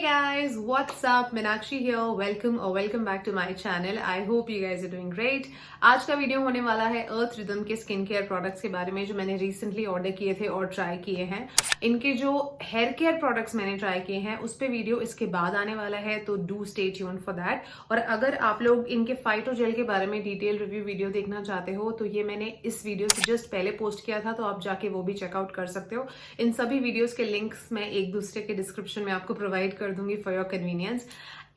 guys, what's up? Meenakshi here. Welcome back to my channel. I hope you guys are doing great. आज का video होने वाला है Earth Rhythm के skin care products के बारे में जो मैंने रिसेंटली ऑर्डर किए थे और ट्राई किए हैं। इनके जो हेयर केयर प्रोडक्ट्स मैंने ट्राई किए हैं उस पे वीडियो इसके बाद आने वाला है, तो do stay tuned for that. और अगर आप लोग इनके फाइटो जेल के बारे में डिटेल रिव्यू वीडियो देखना चाहते हो तो ये मैंने इस वीडियो से जस्ट पहले पोस्ट किया था, तो आप जाके वो भी चेकआउट कर सकते हो। इन सभी वीडियोज के लिंक्स मैं एक दूसरे के डिस्क्रिप्शन में आपको प्रोवाइड कर दूंगी for your convenience.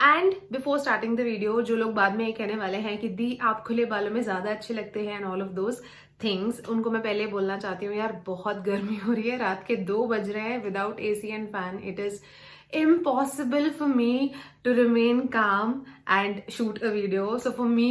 And before starting the video, जो लोग बाद में ये कहने वाले हैं कि दी आप खुले बालों में ज्यादा अच्छे लगते हैं and all of those things, उनको मैं पहले बोलना चाहती हूँ यार बहुत गर्मी हो रही है, रात के 2 बज रहे हैं without AC and fan. It is impossible for me to remain calm and shoot a video. So for me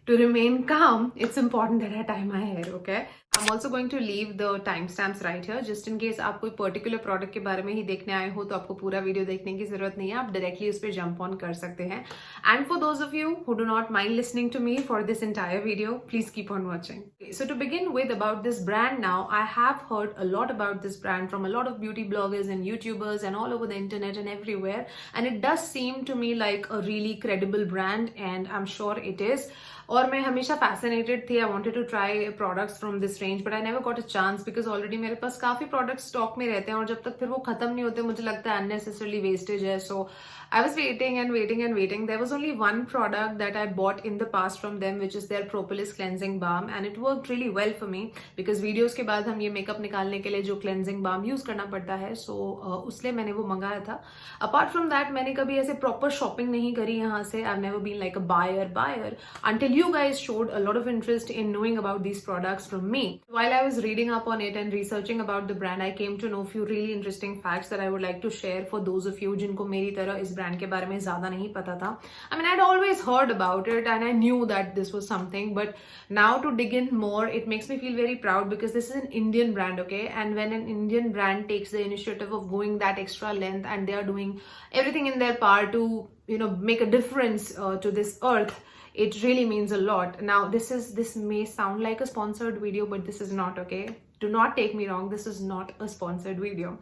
to remain calm, it's important that I tie my hair, okay? I'm also going to leave the timestamps right here just in case आप कोई particular product के बारे में ही देखने आए हो तो आपको पूरा वीडियो देखने की जरूरत नहीं है, आप डायरेक्टली उस पर जंप ऑन कर सकते हैं। And for those of you who do not mind listening to me for this entire video, please keep on watching. So to begin with about this brand now, I have heard a lot about this brand from a lot of beauty bloggers and YouTubers and all over the internet and everywhere, and it does seem to me like a really credible brand and I'm sure it is. और मैं हमेशा fascinated थी, I wanted to try products from this range but I never got a chance because already मेरे पास काफी products stock में रहते हैं और जब तक फिर वो खत्म नहीं होते मुझे लगता है अननेसेसरली वेस्टेज है। सो I was waiting and waiting and waiting. There was only one product that I bought in the past from them, which is their Propolis Cleansing Balm, and it worked really well for me because videos के बाद हम ये makeup निकालने के लिए जो cleansing balm use करना पड़ता है, so उसलिए मैंने वो मंगाया था। Apart from that, मैंने कभी ऐसे proper shopping नहीं करी यहाँ से। I've never been like a buyer until you guys showed a lot of interest in knowing about these products from me. While I was reading up on it and researching about the brand, I came to know few really interesting facts that I would like to share for those of you जिनको मेरी तरह इस brand के बारे में ज्यादा नहीं पता था। I mean, I'd always heard about it and I knew that this was something, but now to dig in more, it makes me feel very proud because this is an Indian brand, okay? And when an Indian brand takes the initiative of going that extra length and they are doing everything in their power to, make a difference to this earth, it really means a lot. Now, this may sound like a sponsored video, but this is not, okay? Do not take me wrong. This is not a sponsored video.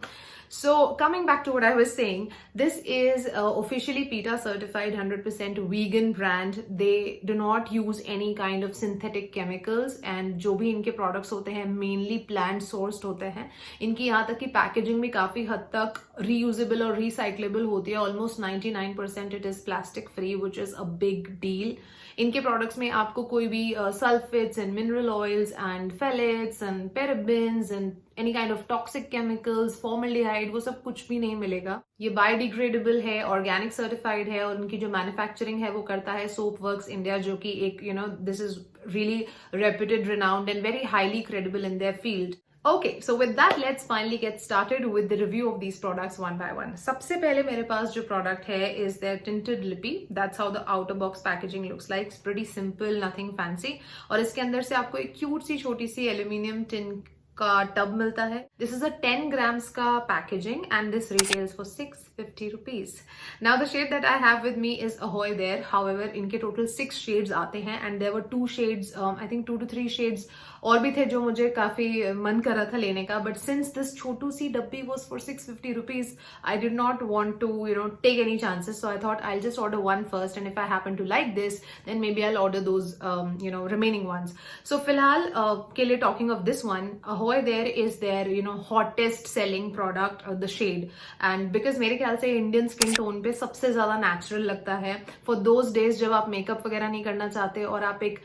So coming back to what I was saying, this is officially PETA certified 100% vegan brand. They do not use any kind of synthetic chemicals and जो भी इनके products होते हैं mainly plant sourced होते हैं। इनकी यहाँ तक कि packaging भी काफी हद तक reusable और recyclable होती है। Almost 99% it is plastic free, which is a big deal. इनके प्रोडक्ट्स में आपको कोई भी sulphates and mineral oils and phthalates and parabens and any kind of toxic chemicals, formaldehyde, वो सब कुछ भी नहीं मिलेगा। ये बायोडिग्रेडेबल है, ऑर्गेनिक सर्टिफाइड है और उनकी जो मैन्युफैक्चरिंग है वो करता है सोप वर्क्स इंडिया, जो कि एक this is really reputed, renowned and very highly credible in their field. Okay, so with that, let's finally get started with the review of these products one by one. सबसे पहले मेरे पास जो product है is their Tinted Lippie. That's how the outer box packaging looks like. It's pretty simple, nothing fancy. और इसके अंदर से आपको एक cute सी छोटी सी aluminium tin का टब मिलता है। This is a 10 grams का packaging and this retails for 650 rupees. Now the shade that I have with me is Ahoy There. However, इनके total 6 shades आते हैं and there were 2 shades, I think 2 to 3 shades और भी थे जो मुझे काफी मन कर रहा था लेने का, but since this छोटू सी डब्बी was for 650 rupees, I did not want to take any chances, so I thought I'll just order one first and if I happen to like this then maybe I'll order those remaining ones. So फिलहाल के लिए talking of this one, Ahoy There is their hottest selling product, the shade, and because मेरे ख्याल से Indian skin tone पे सबसे ज्यादा natural लगता है for those days जब आप मेकअप वगैरह नहीं करना चाहते और आप एक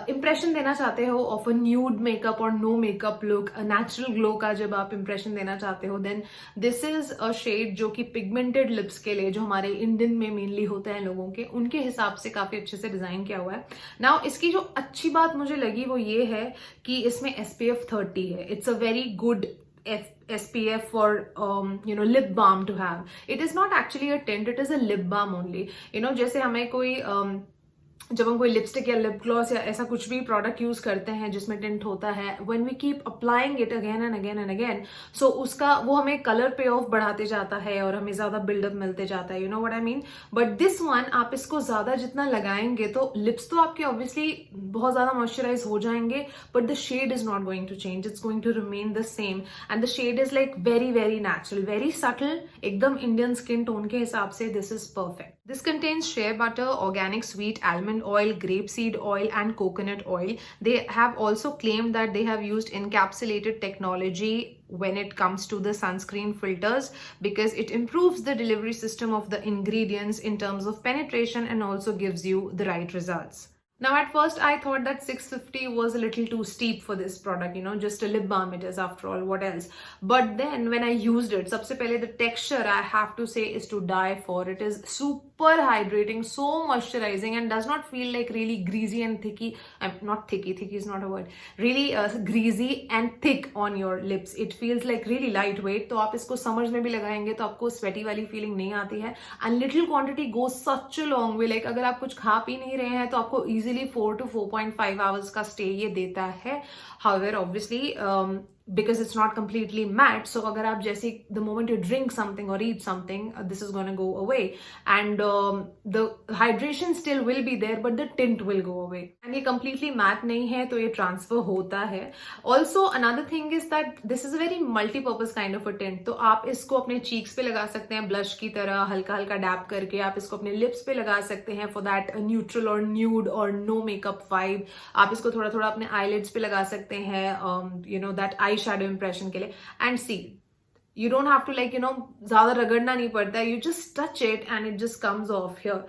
इम्प्रेशन देना चाहते हो ऑफ अ न्यूड मेकअप और no makeup look, natural glow का जब आप इम्प्रेशन देना चाहते हो, then this is a shade जो कि पिगमेंटेड लिप्स के लिए, जो हमारे इंडियन में मेनली होते हैं लोगों के, उनके हिसाब से काफी अच्छे से डिजाइन किया हुआ है। नाउ इसकी जो अच्छी बात मुझे लगी वो ये है कि इसमें SPF 30 है। It's a very good SPF for lip balm to have. It is not actually a tint, it is a lip balm only. जैसे हमें कोई जब हम कोई लिपस्टिक या लिप ग्लॉस या ऐसा कुछ भी प्रोडक्ट यूज करते हैं जिसमें टिंट होता है, when we keep applying it again and again and again, so उसका वो हमें कलर पे ऑफ बढ़ाते जाता है और हमें ज्यादा बिल्डअप मिलते जाता है, you know what I mean. But this one आप इसको ज्यादा जितना लगाएंगे तो लिप्स तो आपके ऑब्वियसली बहुत ज्यादा मॉइस्चराइज हो जाएंगे, but the shade is not going to change, it's going to remain the same and the shade is like very very natural, very subtle, एकदम इंडियन स्किन टोन के हिसाब से this is perfect. This contains shea butter, organic sweet almond oil, grapeseed oil, and coconut oil. They have also claimed that they have used encapsulated technology when it comes to the sunscreen filters because it improves the delivery system of the ingredients in terms of penetration and also gives you the right results. Now, at first, I thought that 650 was a little too steep for this product, you know, just a lip balm it is after all, what else? But then when I used it, sabse pehle the texture I have to say is to die for. It is super hydrating, so moisturizing and does not feel like really greasy and thicky. Not thicky is not a word. Really greasy and thick on your lips. It feels like really lightweight. तो आप इसको summers में भी लगाएंगे तो आपको sweaty वाली feeling नहीं आती है. And little quantity goes such a long way. Like अगर आप कुछ खा पी नहीं रहे हैं तो आपको easily 4 to 4.5 hours का stay ये देता है. However, obviously, because it's not completely matte, so अगर आप जैसे the moment you drink something or eat something, this is going to go away and the hydration still will be there but the tint will go away. And ये completely matte नहीं है तो ये transfer होता है. Also another thing is that this is a very multi-purpose kind of a tint. तो आप इसको अपने cheeks पे लगा सकते हैं blush की तरह हल्का हल्का dab करके, आप इसको अपने lips पे लगा सकते हैं for that neutral or nude or no makeup vibe. आप इसको थोड़ा थोड़ा अपने eyelids पे लगा सकते हैं, you know, that eye shadow impression के लिए. And see, you don't have to like, you know, ज़्यादा रगड़ना नहीं पड़ता है, you just touch it and it just comes off here.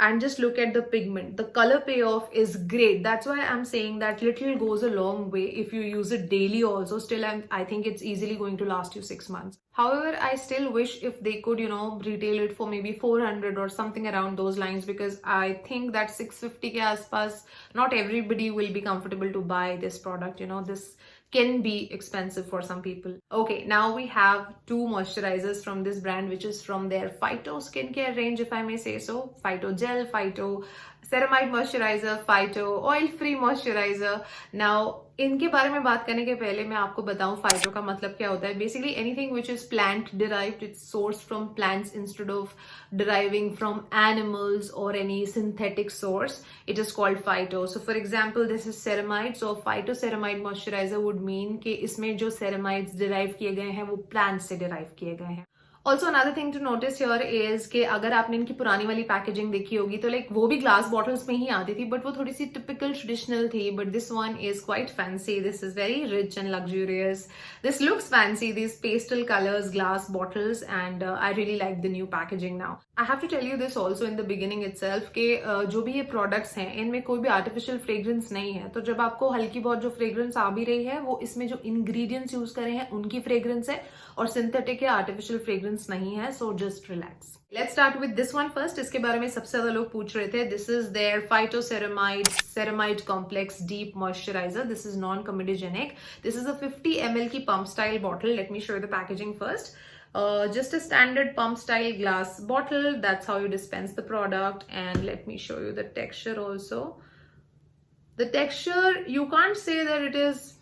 And just look at the pigment. The color payoff is great. That's why I'm saying that little goes a long way if you use it daily also. Still, I think it's easily going to last you 6 months. However, I still wish if they could, you know, retail it for maybe 400 or something around those lines, because I think that 650 ke aspas, not everybody will be comfortable to buy this product. You know, this can be expensive for some people. Okay, now we have 2 moisturizers from this brand, which is from their Phyto skincare range, if I may say so. Phyto Gel, Phyto Ceramide Moisturiser, Phyto Oil Free Moisturiser. Now, इनके बारे में बात करने के पहले मैं आपको बताऊं फाइटो का मतलब क्या होता है. Basically anything which is plant derived, it's source from plants instead of deriving from animals or any synthetic source. It is called phyto. So for example, this is ceramide. So phyto ceramide moisturizer would mean कि इसमें जो ceramides derive किए गए हैं वो plants से derive किए गए हैं. Also another thing to notice here is कि अगर आपने इनकी पुरानी वाली पैकेजिंग देखी होगी तो लाइक वो भी ग्लास बॉटल्स में ही आती थी, बट वो थोड़ी सी टिपिकल ट्रेडिशनल थी. But this one is quite fancy. This is very rich and luxurious. This looks fancy, this pastel colours, glass bottles, and I really like the new packaging now. I have to tell you this also in the beginning itself के जो भी ये products हैं इनमें कोई भी artificial fragrance नहीं है. तो जब आपको हल्की बहुत जो फ्रेग्रेंस आ भी रही है वो इसमें जो इंग्रेडिएंट्स यूज करे हैं उनकी फ्रेग्रेंस है और सिंथेटिक या आर्टिफिशियल फ्रेग्रेंस नहीं है. So just relax. Let's start with this one first. इसके बारे में सबसे ज्यादा लोग पूछ रहे थे. This is their Phyto Ceramide Complex Deep Moisturizer. This is non-comedogenic. This is a 50 ml की pump style bottle. Let me show you the packaging first. Just a standard pump style glass bottle. That's how you dispense the product. And let me show you the texture also. The texture, you can't say that it is,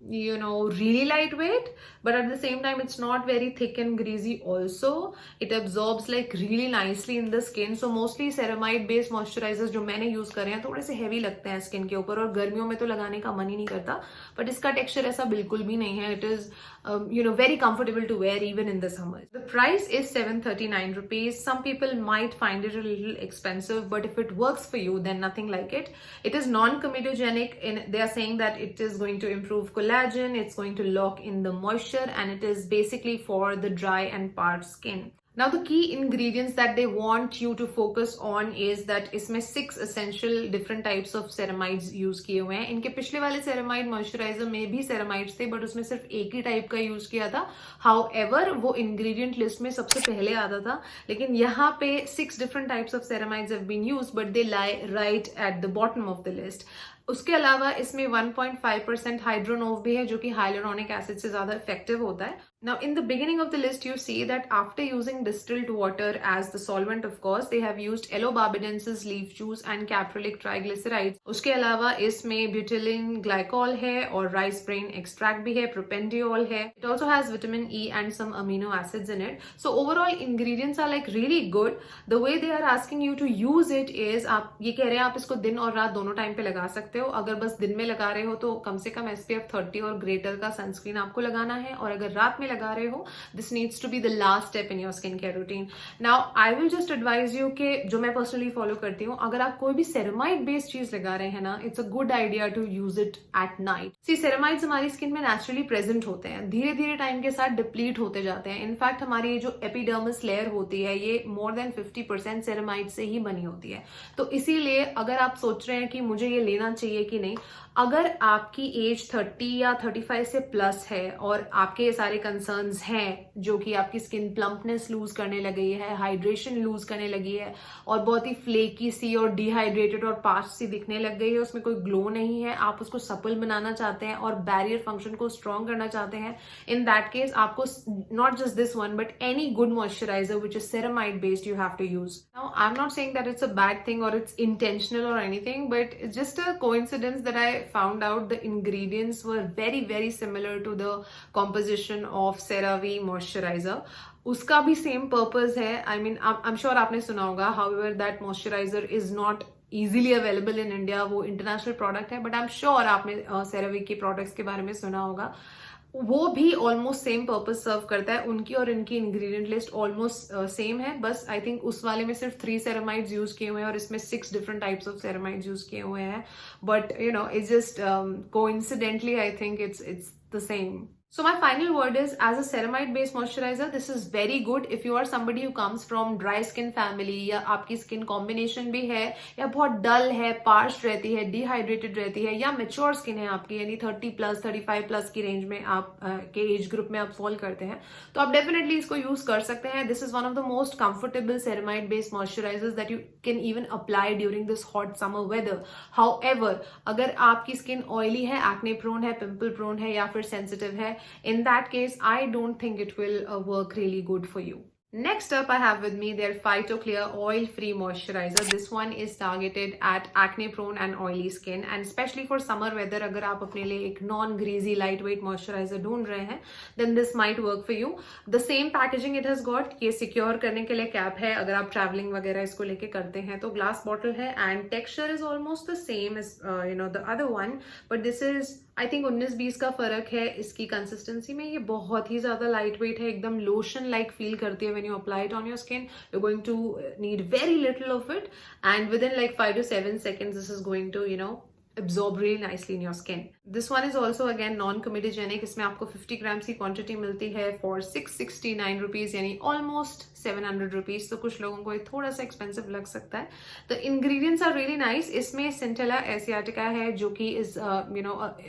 you know, really lightweight, but at the same time it's not very thick and greasy also. It absorbs like really nicely in the skin. So mostly ceramide based moisturizers जो मैंने use करे हैं थोड़े से heavy लगते हैं skin के ऊपर और गर्मियों में तो लगाने का मन ही नहीं करता, बट इसका टेक्सचर ऐसा बिल्कुल भी नहीं है. It is you know, very comfortable to wear even in the summer. The price is 739 rupees. Some people might find it a little expensive, but if it works for you, then nothing like it. It is non-comedogenic. They are saying that it is going to improve collagen, it's going to lock in the moisture, and it is basically for the dry and parched skin. Now the key ingredients that they want you to focus on is that इसमें 6 essential different types of ceramides use किए हुए हैं. इनके पिछले वाले ceramide moisturizer में भी ceramides थे, बट उसमें सिर्फ एक ही टाइप का यूज किया था. However, वो ingredient list में सबसे पहले आता था, लेकिन यहाँ पे 6 different types of ceramides have been used, but they lie right at the bottom of the list. उसके अलावा इसमें 1.5% हाइड्रोनोव भी है जो कि हाइलुरोनिक एसिड से ज्यादा इफेक्टिव होता है. Now, in the beginning of the list, you see that after using distilled water as the solvent, of course, they have used Alobarbadensis leaf juice and caprylic triglycerides. उसके अलावा इसमें ब्यूटिलिन glycol है और rice bran extract भी है, प्रोपेंडियोल है. It also has vitamin E and some amino acids in it. So overall ingredients are like really good. The way they are asking you to use it is, आप ये कह रहे हैं आप इसको दिन और रात दोनों टाइम पे लगा सकते हो. अगर बस दिन में लगा रहे हो तो कम से कम SPF 30 और ग्रेटर का सनस्क्रीन आपको लगाना है, और अगर रात में लगा रहे हो, this needs to be the last step in your skin care routine. Now I will just advise you कि जो मैं पर्सनली फॉलो करती हूँ, अगर आप कोई भी सेरेमाइड बेस्ड चीज लगा रहे हैं ना, it's a good idea to use it at night. See, ceramides हमारी स्किन में नेचुरली प्रेजेंट होते हैं, धीरे धीरे टाइम के साथ डिप्लीट होते जाते हैं. इनफैक्ट हमारी ये जो एपिडर्मिस लेयर होती है, ये मोर देन 50% सेरेमाइड से ही बनी होती है. तो इसीलिए अगर आप सोच रहे हैं कि मुझे ये लेना चाहिए कि नहीं, अगर आपकी एज 30 या 35 से प्लस है और आपके ये सारे कंसर्न्स हैं, जो कि आपकी स्किन प्लम्पनेस लूज करने लगी है, हाइड्रेशन लूज करने लगी है, और बहुत ही फ्लेकी सी और डिहाइड्रेटेड और पास्ट सी दिखने लग गई है, उसमें कोई ग्लो नहीं है, आप उसको सपल बनाना चाहते हैं और बैरियर फंक्शन को स्ट्रॉन्ग करना चाहते हैं, इन दैट केस आपको not just this one but any good moisturiser which is ceramide based you have to use. Now I am not saying that it's a bad thing और it's intentional और anything, but it's just a coincidence that I found out the ingredients were very similar to the composition of CeraVe moisturizer. उसका भी same purpose है. I mean I am sure आपने सुना होगा. However that moisturiser is not easily available in India. वो international product है, but I am sure आपने CeraVe के प्रोडक्ट्स के बारे में सुना होगा. वो भी ऑलमोस्ट सेम पर्पस सर्व करता है. उनकी और इनकी इंग्रेडिएंट लिस्ट ऑलमोस्ट सेम है. बस आई थिंक उस वाले में सिर्फ 3 सेरामाइड्स यूज किए हुए हैं और इसमें 6 different types of ceramides use किए हुए हैं. But you know, it's just coincidentally I think it's the same. So my final word is, as a ceramide based moisturizer, this is very good if you are somebody who comes from dry skin family, या आपकी skin combination भी है, या बहुत dull है, parched रहती है, dehydrated रहती है, या mature skin है आपकी, यानी 30 plus 35 plus की range में आप के age group में आप fall करते हैं, तो आप definitely इसको use कर सकते हैं. This is one of the most comfortable ceramide based moisturizers that you can even apply during this hot summer weather. However, अगर आपकी skin oily है, acne prone है, pimple prone है, या फिर sensitive है, in that case, I don't think it will work really good for you. Next up, I have with me their Phyto Oil Free Moisturiser. This one is targeted at acne prone and oily skin, and especially for summer weather, अगर आप अपने लिए एक non-greasy lightweight moisturizer ढूंढ रहे हैं, then this might work for you. The same packaging it has got. ये secure करने के लिए कैप है, अगर आप traveling वगैरह इसको लेके करते हैं तो glass bottle है, and texture is almost the same as the other one, but this is I think 19-20 का फर्क है इसकी कंसिस्टेंसी में. ये बहुत ही ज्यादा लाइट वेट है, एकदम लोशन लाइक फील करती है. when you apply it on your skin, you're going to need very little of it, and within like 5 to 7 seconds this is going to absorb really nicely in your skin. This one is also again non-comedogenic. इसमें आपको 50 grams की quantity मिलती है for 669 rupees, यानी almost 700 rupees. तो कुछ लोगों को ये थोड़ा सा एक्सपेंसिव लग सकता है. The ingredients are really nice. इसमें Centella asiatica है, जो कि is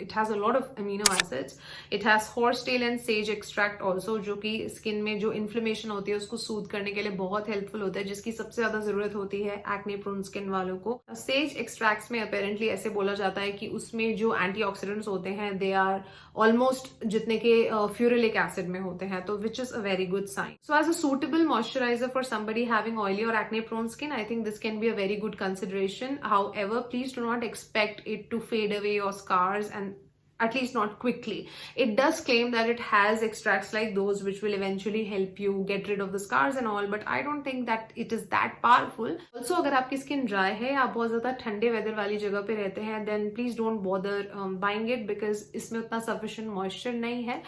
it has a lot of amino acids. It has horsetail and sage extract also, जो कि स्किन में जो इन्फ्लेमेशन होती है उसको सूद करने के लिए बहुत हेल्पफुल होता है, जिसकी सबसे ज्यादा जरूरत होती है एक्ने प्रोन स्किन वालों को. सेज एक्सट्रैक्ट्स में अपेरेंटली ऐसे बोला जाता है कि उसमें जो एंटीऑक्सीडेंट्स होते हैं दे आर ऑलमोस्ट जितने के फ्यूरिलिक एसिड में होते हैं, तो which is a very good sign. So as a suitable moisturiser for somebody having oily और acne prone skin, I think this can be a very good consideration. However, please do not expect it to fade away your scars, and at least not quickly. It does claim that it has extracts like those which will eventually help you get rid of the scars and all, but I don't think that it is that powerful. Also, अगर आपकी skin dry है, आप बहुत ज़्यादा ठंडे weather वाली जगह पे रहते हैं, then please don't bother buying it because इसमें उतना sufficient moisture नहीं है.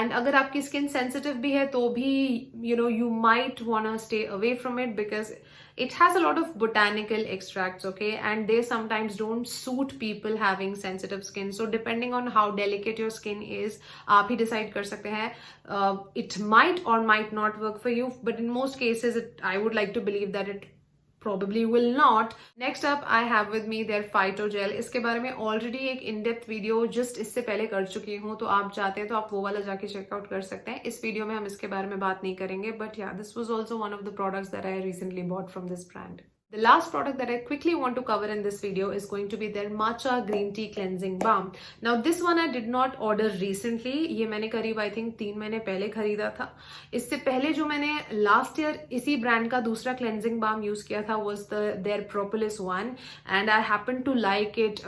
And अगर आपकी skin sensitive भी है तो भी you might wanna stay away from it because it has a lot of botanical extracts, okay, and they sometimes don't suit people having sensitive skin. So depending on how delicate your skin is, आप ही decide कर सकते हैं. It might or might not work for you, but in most cases I would like to believe that it probably will not. Next up, I have with me their Phyto Gel. इसके बारे में already एक इन-डेप्थ video just इससे पहले कर चुकी हूँ, तो आप चाहते हैं तो आप वो वाला जाके चेकआउट कर सकते हैं. इस वीडियो में हम इसके बारे में बात नहीं करेंगे, बट या this was also one of the products that I recently bought from this brand. The last product that I quickly want to cover in this video is going to be their Matcha Green Tea Cleansing Balm. Now this one I did not order recently. ये मैंने करीब I think 3 महीने पहले खरीदा था. इससे पहले जो मैंने last year इसी brand का दूसरा cleansing balm use किया था was their propolis one, and I happened to like it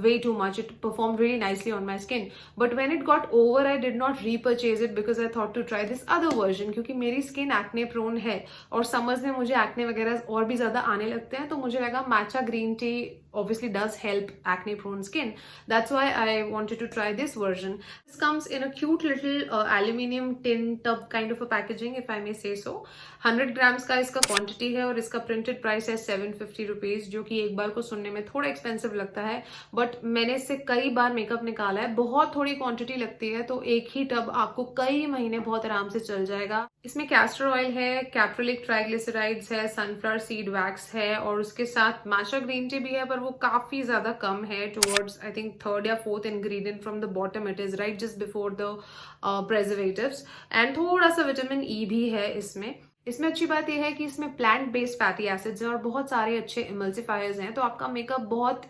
way too much. It performed really nicely on my skin. But when it got over, I did not repurchase it because I thought to try this other version, क्योंकि मेरी skin acne prone है और summers में मुझे acne वगैरह और भी ज़्यादा आने लगते हैं, तो मुझे लगा matcha green tea obviously does help acne prone skin. That's why I wanted to try this version. This comes in a cute little aluminium tin tub kind of a packaging, if I may say so. 100 grams का इसका quantity है और इसका printed price है 750 rupees, जो कि एक बार को सुनने में थोड़ा expensive लगता है, but मैंने इससे कई बार मेकअप निकाला है. बहुत थोड़ी quantity लगती है, तो एक ही टब आपको कई महीने बहुत आराम से चल जाएगा. इसमें कैस्टर ऑयल है, कैप्रोलिक ट्राइग्लिसराइड्स है, सनफ्लावर सीड वैक्स है और उसके साथ मैचा ग्रीन टी भी है, पर वो काफी ज्यादा कम है. टुवर्ड्स आई थिंक 3rd या 4th ingredient from the bottom it is, right just before the preservatives. And थोड़ा सा विटामिन ई भी है इसमें. इसमें अच्छी बात यह है कि इसमें प्लांट बेस्ड फैटी एसिड्स हैं और बहुत सारे अच्छे इमल्सिफायर्स हैं, तो आपका मेकअप बहुत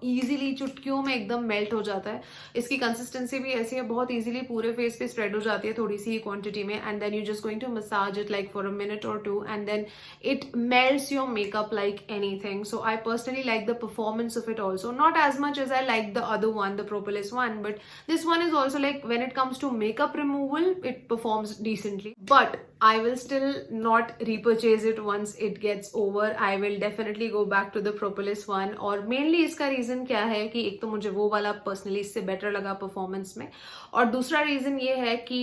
इजीली चुटकियों में एकदम मेल्ट हो जाता है. इसकी कंसिस्टेंसी भी ऐसी है, बहुत इजीली पूरे फेस पे स्प्रेड हो जाती है थोड़ी सी ही क्वांटिटी में. And then you just going to massage it like for a minute और 2 and then it melts your makeup like anything. So I personally like the performance of it also, not as much as I like the other one, the propolis one, but this one is also like, when it comes to makeup removal, it performs decently. But I will still not repurchase it once it gets over. I will definitely go back to the propolis one. और mainly इसका reason क्या है कि एक तो मुझे वो वाला personally इससे better लगा performance में, और दूसरा reason ये है कि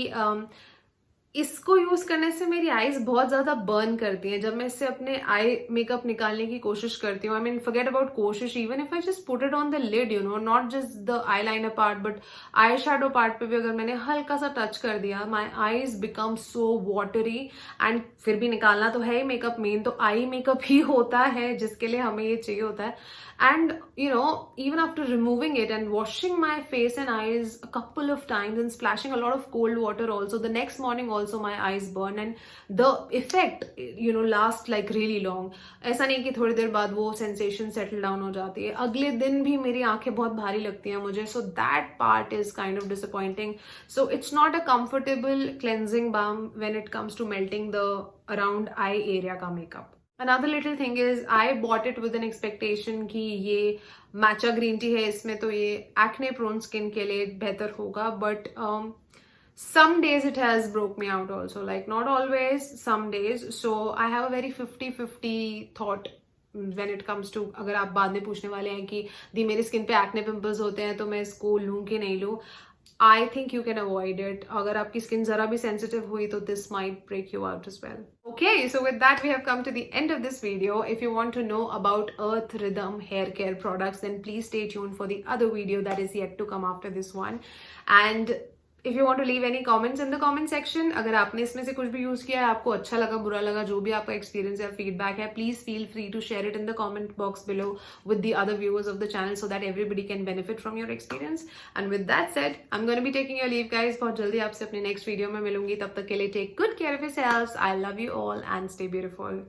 इसको यूज करने से मेरी आईज बहुत ज्यादा बर्न करती हैं. जब मैं इससे अपने आई मेकअप निकालने की कोशिश करती हूँ, आई मीन फॉरगेट अबाउट कोशिश, even if I just put it on the lid, you know, not just the eyeliner part but eyeshadow part पे भी अगर मैंने हल्का सा टच कर दिया, my eyes become so watery. And फिर भी निकालना तो है ही मेकअप, मेन तो आई मेकअप ही होता है जिसके लिए हमें ये चाहिए होता है. And even after removing it and washing my face and eyes a couple of times and splashing a lot of cold water also, the next morning also my eyes burn and the effect lasts like really long. ऐसा नहीं कि थोड़ी देर बाद वो sensation settle down हो जाती है, अगले दिन भी मेरी आंखें बहुत भारी लगती हैं मुझे. So that part is kind of disappointing. So it's not a comfortable cleansing balm when it comes to melting the around eye area का makeup. Another little thing is I bought it with an expectation कि ये matcha green tea है, इसमें तो ये acne prone skin के लिए बेहतर होगा, but some days it has broke me out also, like not always, some days. So I have a very 50-50 thought when it comes to, अगर आप बाद में पूछने वाले हैं कि दी मेरी स्किन पे acne pimples होते हैं तो मैं इसको लूँ कि नहीं लूँ, I think you can avoid it. अगर आपकी स्किन जरा भी sensitive हुई तो this might break you out as well. Okay, so with that we have come to the end of this video. If you want to know about Earth Rhythm hair care products, then please stay tuned for the other video that is yet to come after this one. And if you want to leave any comments in the comment section, अगर आपने इसमें से कुछ भी use किया है, आपको अच्छा लगा, बुरा लगा, जो भी आपका एक्सपीरियंस या फीडबैक है, please feel free to share it in the comment box below with the other viewers of the channel so that everybody can benefit from your experience. And with that said, I'm going to be taking your leave, guys. बहुत जल्दी आपसे अपने next video में मिलूंगी. तब तक के लिए take good care of yourselves. I love you all and stay beautiful.